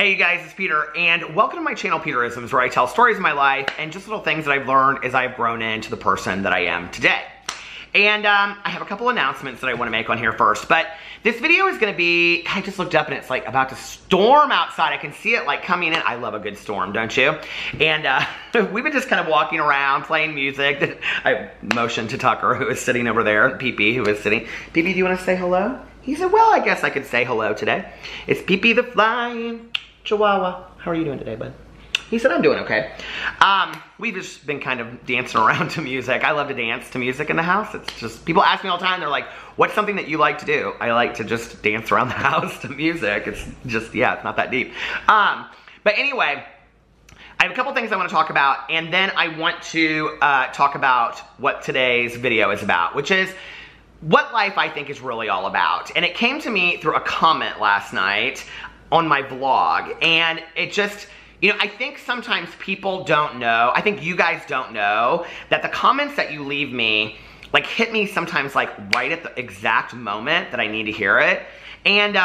Hey you guys, it's Peter, and welcome to my channel, Peterisms, where I tell stories of my life and just little things that I've learned as I've grown into the person that I am today. And I have a couple announcements that I want to make on here first, but this video is going to be, I just looked up and it's like about to storm outside. I can see it like coming in. I love a good storm, don't you? And we've been just kind of walking around, playing music. I motioned to Tucker, who is sitting over there, Pee-Pee, who is sitting. Pee-Pee, do you want to say hello? He said, well, I guess I could say hello today. It's Pee-Pee the flying Chihuahua. How are you doing today, bud? He said, I'm doing okay. We've just been kind of dancing around to music. I love to dance to music in the house. It's just, people ask me all the time, they're like, what's something that you like to do? I like to just dance around the house to music. It's just, yeah, it's not that deep. But anyway, I have a couple things I want to talk about, and then I want to talk about what today's video is about, which is what life I think is really all about. And it came to me through a comment last night on my vlog, and it just, you know, I think sometimes people don't know, I think you guys don't know, that the comments that you leave me, like, hit me sometimes, like, right at the exact moment that I need to hear it. And,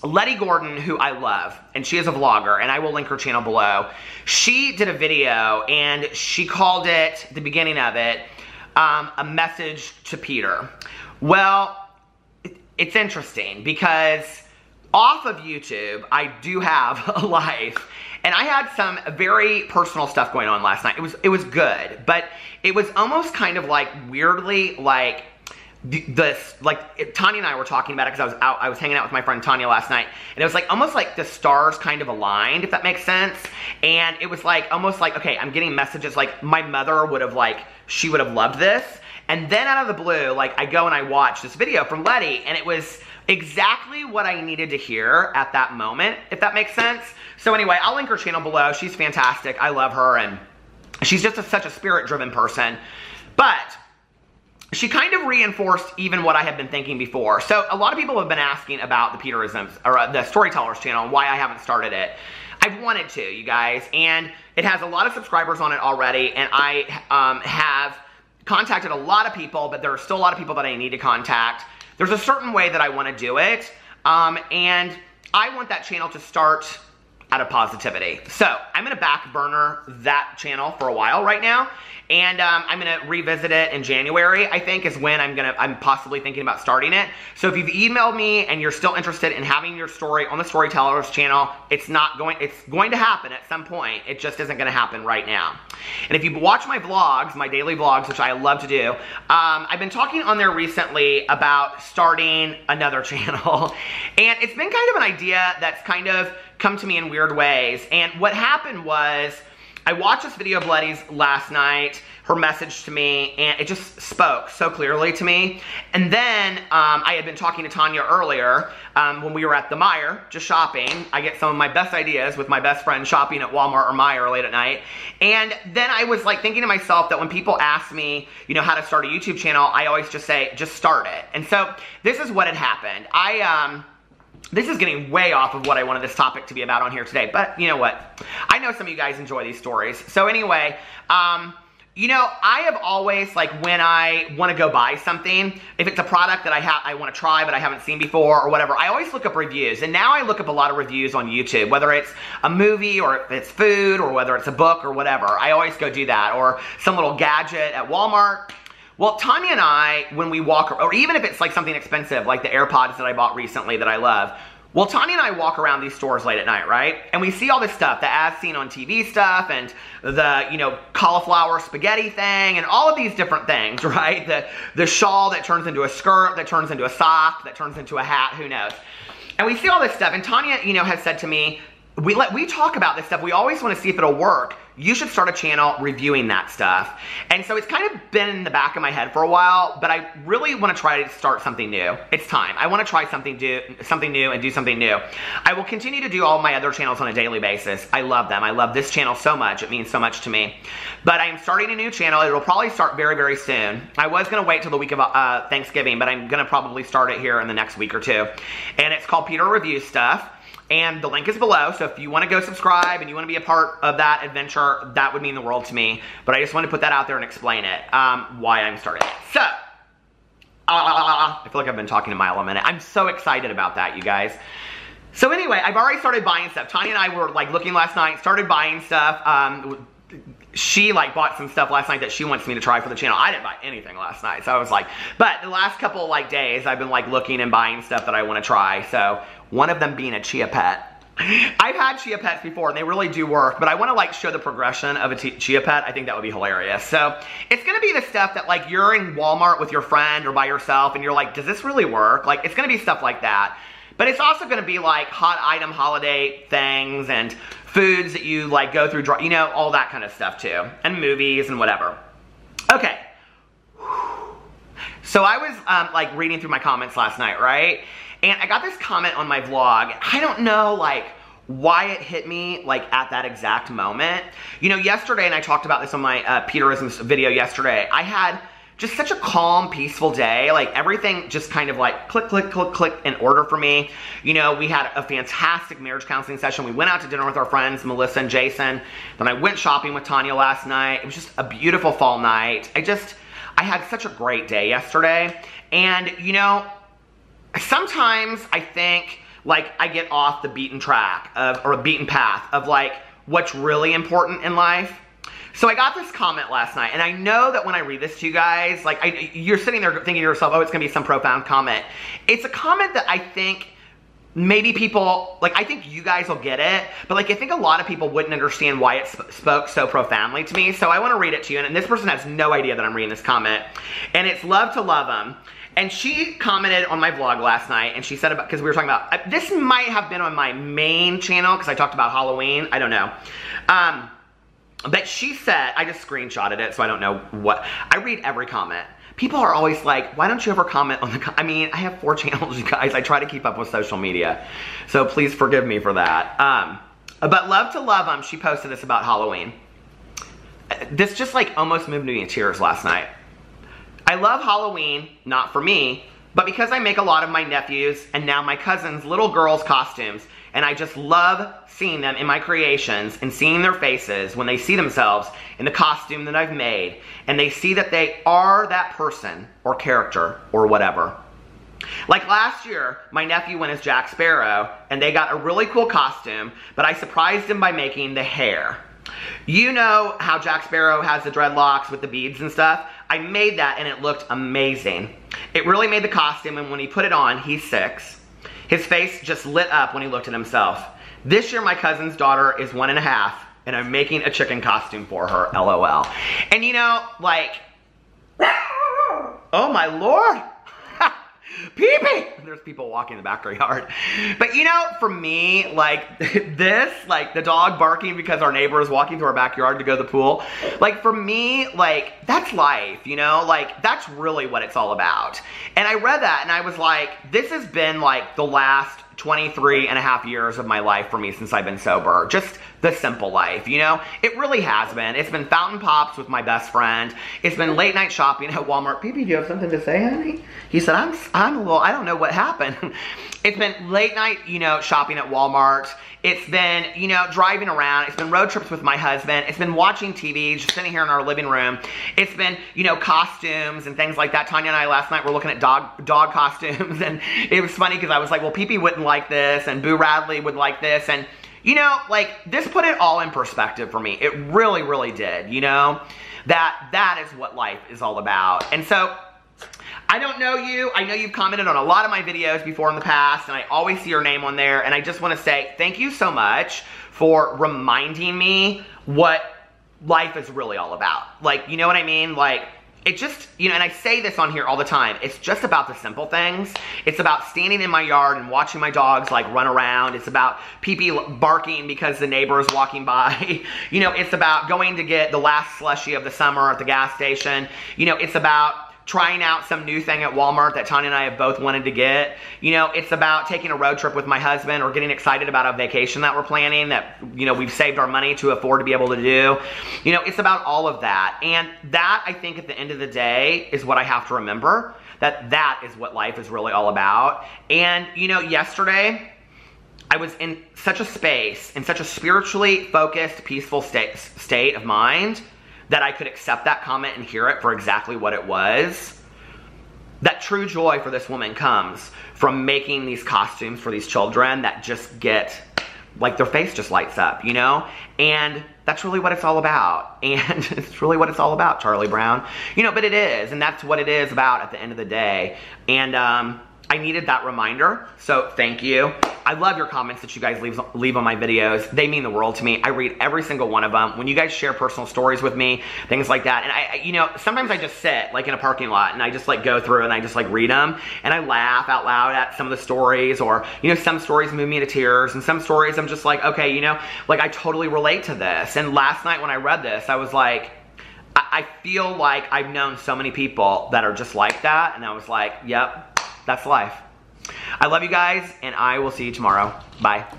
Letty Gordon, who I love, and she is a vlogger, and I will link her channel below, she did a video, and she called it, the beginning of it, a message to Peter. Well, it's interesting, because off of YouTube, I do have a life, and I had some very personal stuff going on last night. It was good, but it was almost kind of like weirdly like Tanya and I were talking about it because I was hanging out with my friend Tanya last night, and it was like almost like the stars kind of aligned, if that makes sense. And it was like almost like, okay, I'm getting messages like my mother would have, like, she would have loved this. And then out of the blue, like, I go and I watch this video from Letty, and it was exactly what I needed to hear at that moment, if that makes sense. So anyway, I'll link her channel below. She's fantastic. I love her, and she's just such a spirit-driven person. But she kind of reinforced even what I had been thinking before. So a lot of people have been asking about the Peterisms, or the Storytellers channel, and why I haven't started it. I've wanted to, you guys, and it has a lot of subscribers on it already, and I have contacted a lot of people, but there are still a lot of people that I need to contact. There's a certain way that I want to do it, and I want that channel to start out of positivity. So I'm going to back burner that channel for a while right now, and I'm going to revisit it in January, I think, is when I'm possibly thinking about starting it. So if you've emailed me and you're still interested in having your story on the Storytellers channel, it's going to happen at some point. It just isn't going to happen right now. And if you watch my vlogs, my daily vlogs, which I love to do, I've been talking on there recently about starting another channel. And it's been kind of an idea that's kind of come to me in weird ways. And what happened was, I watched this video of Letty's last night, her message to me, and it just spoke so clearly to me. And then I had been talking to Tanya earlier when we were at the Meijer, just shopping. I get some of my best ideas with my best friend shopping at Walmart or Meijer late at night. And then I was like thinking to myself that when people ask me, you know, how to start a YouTube channel, I always just say, just start it. And so this is what had happened. This is getting way off of what I wanted this topic to be about on here today, but you know what? I know some of you guys enjoy these stories. So anyway, you know, I have always, like, when I want to go buy something, if it's a product that I want to try but I haven't seen before or whatever, I always look up reviews. And now I look up a lot of reviews on YouTube, whether it's a movie or if it's food or whether it's a book or whatever. I always go do that, or some little gadget at Walmart. Well, Tanya and I, when we walk, or even if it's like something expensive, like the AirPods that I bought recently that I love, well, Tanya and I walk around these stores late at night, right? And we see all this stuff, the as seen on TV stuff, and the, you know, cauliflower spaghetti thing, and all of these different things, right? The shawl that turns into a skirt, that turns into a sock, that turns into a hat, who knows? And we see all this stuff, and Tanya, you know, has said to me, we talk about this stuff, we always want to see if it'll work. You should start a channel reviewing that stuff. And so it's kind of been in the back of my head for a while, but I really want to try to start something new. It's time. I want to try something new and do something new. I will continue to do all my other channels on a daily basis. I love them. I love this channel so much. It means so much to me. But I am starting a new channel. It will probably start very, very soon. I was going to wait till the week of Thanksgiving, but I'm going to probably start it here in the next week or two. And it's called Peter Reviews Stuff. And the link is below, so if you want to go subscribe and you want to be a part of that adventure, that would mean the world to me. But I just want to put that out there and explain it, why I'm starting it. So, I feel like I've been talking a mile a minute. I'm so excited about that, you guys. So anyway, I've already started buying stuff. Tanya and I were like looking last night, started buying stuff. She like bought some stuff last night that she wants me to try for the channel. I didn't buy anything last night, so I was like, but the last couple like days I've been like looking and buying stuff that I want to try. So one of them being a chia pet. I've had chia pets before and they really do work, but I want to like show the progression of a chia pet. I think that would be hilarious. So it's going to be the stuff that like you're in Walmart with your friend or by yourself and you're like, does this really work? Like it's going to be stuff like that. But it's also going to be like hot item holiday things and foods that you like go through, you know, all that kind of stuff too. And movies and whatever. Okay. So I was like reading through my comments last night, right? And I got this comment on my vlog. I don't know like why it hit me like at that exact moment. You know, yesterday, and I talked about this on my Peterisms video yesterday, I had just such a calm, peaceful day. Like everything just kind of like click, click, click, click in order for me. You know, we had a fantastic marriage counseling session. We went out to dinner with our friends, Melissa and Jason. Then I went shopping with Tanya last night. It was just a beautiful fall night. I had such a great day yesterday. And you know, sometimes I think like I get off the beaten track of, or a beaten path of like what's really important in life. So I got this comment last night, and I know that when I read this to you guys, like you're sitting there thinking to yourself, oh, it's gonna be some profound comment. It's a comment that I think maybe people, like I think you guys will get it, but like I think a lot of people wouldn't understand why it spoke so profoundly to me. So I wanna read it to you, and this person has no idea that I'm reading this comment. And it's Love to Love 'em. And she commented on my vlog last night, and she said about, because we were talking about, this might have been on my main channel, because I talked about Halloween, I don't know. But she said, I just screenshotted it, so I don't know what, I read every comment. People are always like, why don't you ever comment on the, I mean, I have 4 channels, you guys, I try to keep up with social media. So please forgive me for that. But Love to Love 'em, she posted this about Halloween. This just like almost moved me to tears last night. I love Halloween, not for me, but because I make a lot of my nephews and now my cousins' little girls' costumes, and I just love seeing them in my creations and seeing their faces when they see themselves in the costume that I've made, and they see that they are that person or character or whatever. Like last year, my nephew went as Jack Sparrow, and they got a really cool costume, but I surprised him by making the hair. You know how Jack Sparrow has the dreadlocks with the beads and stuff? I made that and it looked amazing. It really made the costume, and when he put it on, he's 6. His face just lit up when he looked at himself. This year, my cousin's daughter is 1.5, and I'm making a chicken costume for her, LOL. And you know, like, oh my Lord. Pee-pee! There's people walking in the backyard. But you know, for me, like this, like the dog barking because our neighbor is walking through our backyard to go to the pool. Like for me, like that's life, you know? Like that's really what it's all about. And I read that and I was like, this has been like the last 23.5 years of my life for me since I've been sober. Just the simple life, you know? It really has been. It's been fountain pops with my best friend. It's been late night shopping at Walmart. Pee-pee, do you have something to say, honey? He said, I'm a little, I don't know what happened. It's been late night, you know, shopping at Walmart. It's been, you know, driving around. It's been road trips with my husband. It's been watching TV, just sitting here in our living room. It's been, you know, costumes and things like that. Tanya and I last night were looking at dog costumes, and it was funny because I was like, well, Pee-pee wouldn't like this, and Boo Radley would like this, and you know, like, this put it all in perspective for me. It really, really did, you know? That is what life is all about. And so, I don't know you. I know you've commented on a lot of my videos before in the past, and I always see your name on there, and I just want to say thank you so much for reminding me what life is really all about. Like, you know what I mean? Like, it just, you know, and I say this on here all the time, it's just about the simple things. It's about standing in my yard and watching my dogs like run around. It's about Pee-pee barking because the neighbor is walking by. You know, it's about going to get the last slushie of the summer at the gas station. You know, it's about trying out some new thing at Walmart that Tanya and I have both wanted to get. You know, it's about taking a road trip with my husband or getting excited about a vacation that we're planning that, you know, we've saved our money to afford to be able to do. You know, it's about all of that. And that, I think, at the end of the day is what I have to remember, that is what life is really all about. And, you know, yesterday, I was in such a space, in such a spiritually focused, peaceful state of mind that I could accept that comment and hear it for exactly what it was. that true joy for this woman comes from making these costumes for these children that just get, like, their face just lights up, you know? And that's really what it's all about. And it's really what it's all about, Charlie Brown. You know, but it is, and that's what it is about at the end of the day. And I needed that reminder, so thank you. I love your comments that you guys leave on my videos. They mean the world to me. I read every single one of them. When you guys share personal stories with me, things like that, and I you know, sometimes I just sit, like, in a parking lot, and I just, like, go through and I just, like, read them, and I laugh out loud at some of the stories, or, you know, some stories move me to tears, and some stories I'm just like, okay, you know, like, I totally relate to this. And last night when I read this, I was like, I feel like I've known so many people that are just like that, and I was like, yep, that's life. I love you guys, and I will see you tomorrow. Bye.